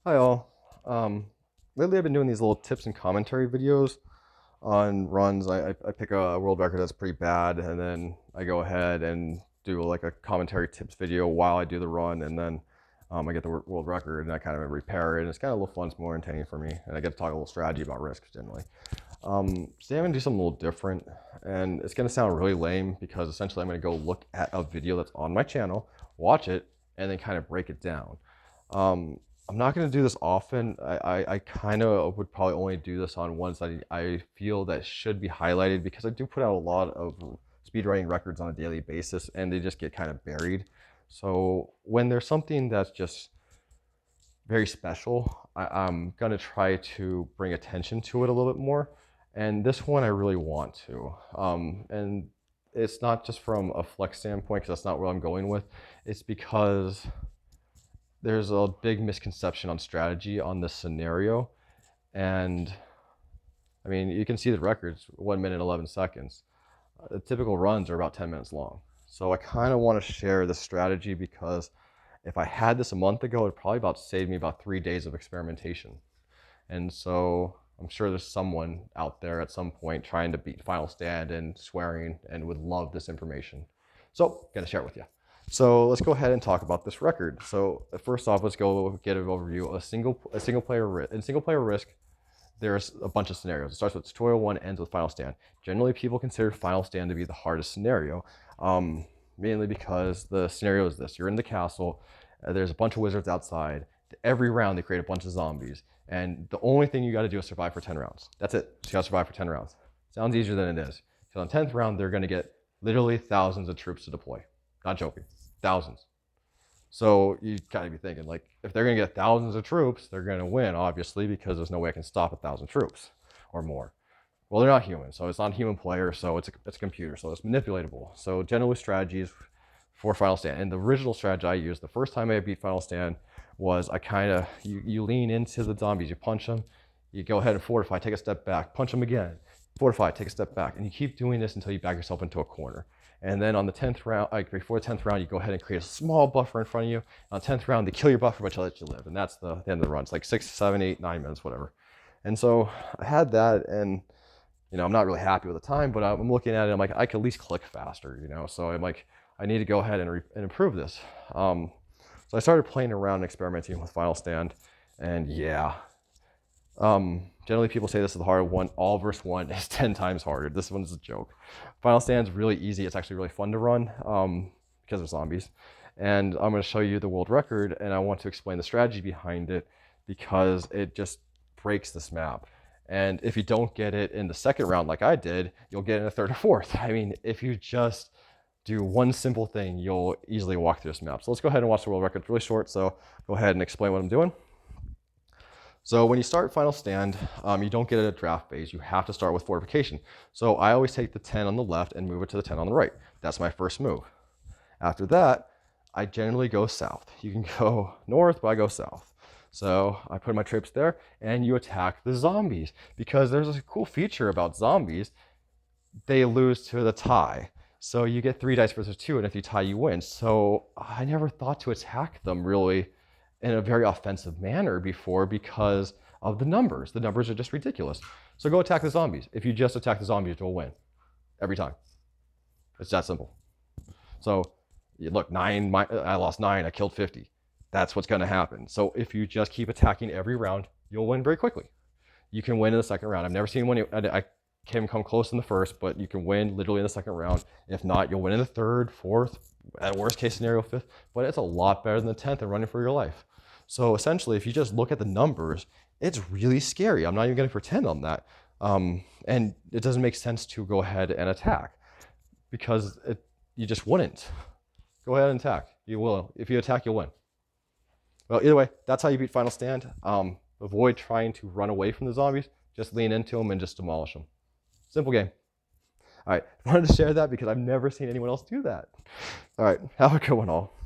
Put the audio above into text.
Hi all. Lately I've been doing these little tips and commentary videos on runs. I pick a world record that's pretty bad, and then I go ahead and do like a commentary tips video while I do the run, and then I get the world record and I kind of repair it. And it's kind of a little fun, it's more entertaining for me, and I get to talk a little strategy about risks generally. Today I'm gonna do something a little different, and it's gonna sound really lame because essentially I'm gonna go look at a video that's on my channel, watch it, and then kind of break it down. Um, I'm not going to do this often. I kind of would probably only do this on ones that I feel that should be highlighted because I do put out a lot of speedrunning records on a daily basis and they just get kind of buried. So when there's something that's just very special, I'm going to try to bring attention to it a little bit more. And this one I really want to. And it's not just from a flex standpoint because that's not where I'm going with. It's because there's a big misconception on strategy on this scenario. And I mean, you can see the records 1 minute, 11 seconds. The typical runs are about 10 minutes long. So I kind of want to share the strategy because if I had this a month ago, it would probably about save me about 3 days of experimentation. And so I'm sure there's someone out there at some point trying to beat Final Stand and swearing and would love this information. So, gonna share it with you. So let's go ahead and talk about this record. So first off, let's go get an overview of a single player risk. In single player risk, there's a bunch of scenarios. It starts with tutorial 1, ends with Final Stand. Generally, people consider Final Stand to be the hardest scenario, mainly because the scenario is this: you're in the castle, there's a bunch of wizards outside. Every round, they create a bunch of zombies, and the only thing you got to do is survive for 10 rounds. That's it. So you got to survive for 10 rounds. Sounds easier than it is. So on 10th round, they're going to get literally thousands of troops to deploy. Not joking. Thousands. So you gotta be thinking, like, if they're gonna get thousands of troops, they're gonna win, obviously, because there's no way I can stop 1,000 troops or more. Well, they're not human, so it's not a human player, so it's a computer, so it's manipulatable. So generally strategies for Final Stand. And the original strategy I used the first time I beat Final Stand was I kind of, you lean into the zombies, you punch them, you go ahead and fortify, take a step back, punch them again, fortify, take a step back, and you keep doing this until you back yourself into a corner. And then on the 10th round, like before the 10th round, you go ahead and create a small buffer in front of you. On the 10th round, they kill your buffer, but you let you live. And that's the end of the run. It's like 6, 7, 8, 9 minutes, whatever. And so I had that, and I'm not really happy with the time, but I'm looking at it, I'm like, I could at least click faster, So I'm like, I need to go ahead and improve this. So I started playing around and experimenting with Final Stand, and yeah. Generally people say this is the hard one. All verse 1 is 10 times harder. This one's a joke. Final Stand's really easy. It's actually really fun to run because of zombies. And I'm going to show you the world record, and I want to explain the strategy behind it because it just breaks this map. And if you don't get it in the second round like I did, you'll get it in the third or fourth. I mean, if you just do one simple thing, you'll easily walk through this map. So let's go ahead and watch the world record. It's really short, so go ahead and explain what I'm doing. So when you start Final Stand, you don't get a draft phase. You have to start with fortification. So I always take the 10 on the left and move it to the 10 on the right. That's my first move. After that, I generally go south. You can go north, but I go south. So I put my troops there, and you attack the zombies. Because there's a cool feature about zombies. They lose to the tie. So you get 3 dice versus 2, and if you tie, you win. So I never thought to attack them, really, in a very offensive manner before because of the numbers. The numbers are just ridiculous. So go attack the zombies. If you just attack the zombies, you'll win. Every time. It's that simple. So look, I lost 9, I killed 50. That's what's gonna happen. So if you just keep attacking every round, you'll win very quickly. You can win in the second round. I've never seen one, I can come close in the first, but you can win literally in the second round. If not, you'll win in the third, fourth, at worst case scenario, fifth, but it's a lot better than the 10th and running for your life. So essentially, if you just look at the numbers, it's really scary. I'm not even going to pretend on that. And it doesn't make sense to go ahead and attack because you just wouldn't. Go ahead and attack. You will. If you attack, you'll win. Well, either way, that's how you beat Final Stand. Avoid trying to run away from the zombies. Just lean into them and just demolish them. Simple game. All right, I wanted to share that because I've never seen anyone else do that. All right, have a good one all.